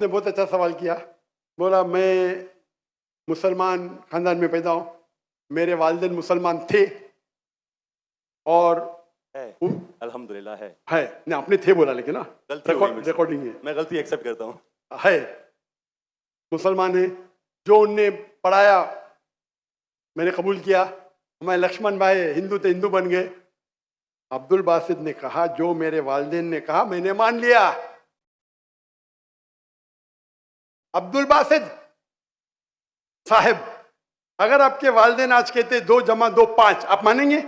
ने बहुत अच्छा सवाल किया। बोला मैं मुसलमान खानदान में पैदा हूँ, मेरे वालिदैन मुसलमान थे और है, अल्हम्दुलिल्लाह है। नहीं आपने थे बोला लेकिन ना गलती हो गई मुझसे। रिकॉर्डिंग है। मैं गलती एक्सेप्ट करता हूँ। है मुसलमान है, जो उनने पढ़ाया मैंने कबूल किया। हमारे लक्ष्मण भाई हिंदू थे, हिंदू बन गए। अब्दुल बासित ने कहा जो मेरे वालिदैन ने कहा मैंने मान लिया। अब्दुल बासित साहब, अगर आपके वालिदैन आज कहते 2 जमा 2 5, आप मानेंगे?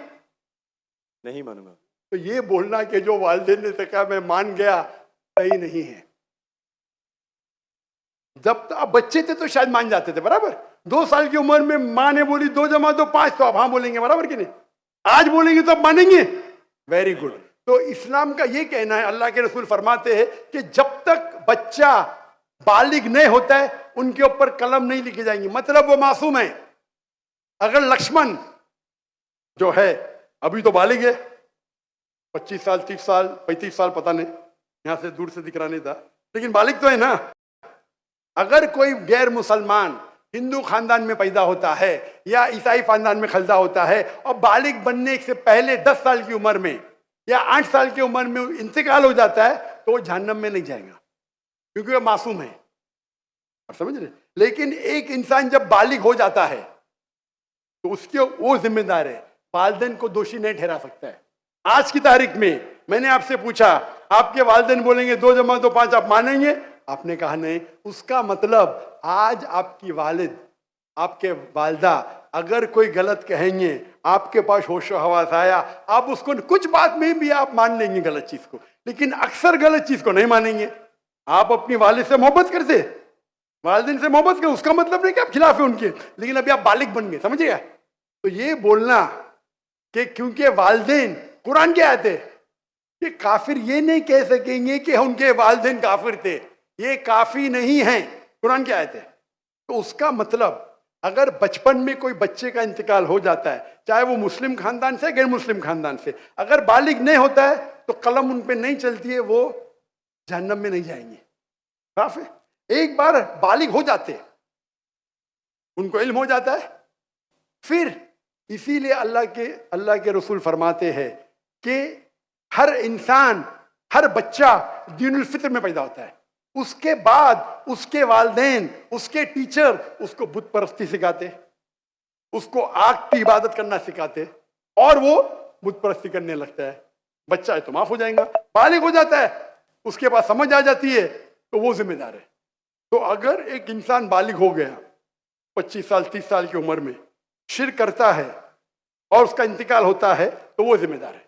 नहीं मानूंगा। तो ये बोलना कि जो वालिदैन ने कहा मैं मान गया, सही नहीं है। जब तो आप बच्चे थे तो शायद मान जाते थे, बराबर। 2 साल की उम्र में माँ ने बोली 2 जमा 2 5, तो आप हाँ बोलेंगे, बराबर कि नहीं? आज बोलेंगे तो आप मानेंगे। Very good. तो इस्लाम का ये कहना है, अल्लाह के रसूल फरमाते हैं कि जब तक बच्चा बालिग नहीं होता है उनके ऊपर कलम नहीं लिखी जाएंगी, मतलब वो मासूम है। अगर लक्ष्मण जो है अभी तो बालिग है, 25 साल 30 साल 35 साल पता नहीं, यहां से दूर से दिख रहा नहीं था, लेकिन बालिग तो है ना। अगर कोई गैर मुसलमान हिंदू खानदान में पैदा होता है या ईसाई खानदान में खलदा होता है और बालिग बनने से पहले 10 साल की उम्र में या 8 साल की उम्र में इंतकाल हो जाता है तो वो जहन्नम में नहीं जाएगा, क्योंकि वो मासूम है। आप समझ रहे? लेकिन एक इंसान जब बालिग हो जाता है तो उसके वो जिम्मेदार है, वालिदैन को दोषी नहीं ठहरा सकता है। आज की तारीख में मैंने आपसे पूछा, आपके वालिदैन बोलेंगे 2 जमा 2 5, आप मानेंगे? आपने कहा नहीं। उसका मतलब आज आपकी वालिद, आपके वालिदा अगर कोई गलत कहेंगे, आपके पास होशो हवास आया, आप उसको कुछ बात में भी आप मान लेंगे गलत चीज को, लेकिन अक्सर गलत चीज को नहीं मानेंगे। आप अपनी वालिद से मोहब्बत करते, वालिदैन से मोहब्बत कर, उसका मतलब नहीं कि आप खिलाफ है उनके, लेकिन अभी आप बालिग बन गए, समझिएगा। तो ये बोलना कि क्योंकि वालिदैन, कुरान क्या आयत है कि काफिर ये नहीं कह सकेंगे कि उनके वालिदैन काफिर थे, ये काफी नहीं है, कुरान क्या आयत है। तो उसका मतलब अगर बचपन में कोई बच्चे का इंतकाल हो जाता है, चाहे वो मुस्लिम खानदान से गैर मुस्लिम खानदान से, अगर बालिग नहीं होता है तो कलम उन पे नहीं चलती है, वो जहन्नम में नहीं जाएंगे। साफ है। एक बार बालिग हो जाते, उनको इल्म हो जाता है, फिर इसीलिए अल्लाह के रसूल फरमाते हैं कि हर इंसान, हर बच्चा दीनुल फित्र में पैदा होता है। उसके बाद उसके वालिदैन, उसके टीचर उसको बुत परस्ती सिखाते, उसको आग की इबादत करना सिखाते और वो बुत परस्ती करने लगता है। बच्चा है तो माफ हो जाएगा, बालिग हो जाता है, उसके पास समझ आ जाती है तो वो जिम्मेदार है। तो अगर एक इंसान बालिग हो गया 25 साल 30 साल की उम्र में, शिर्क करता है और उसका इंतकाल होता है तो वो जिम्मेदार है।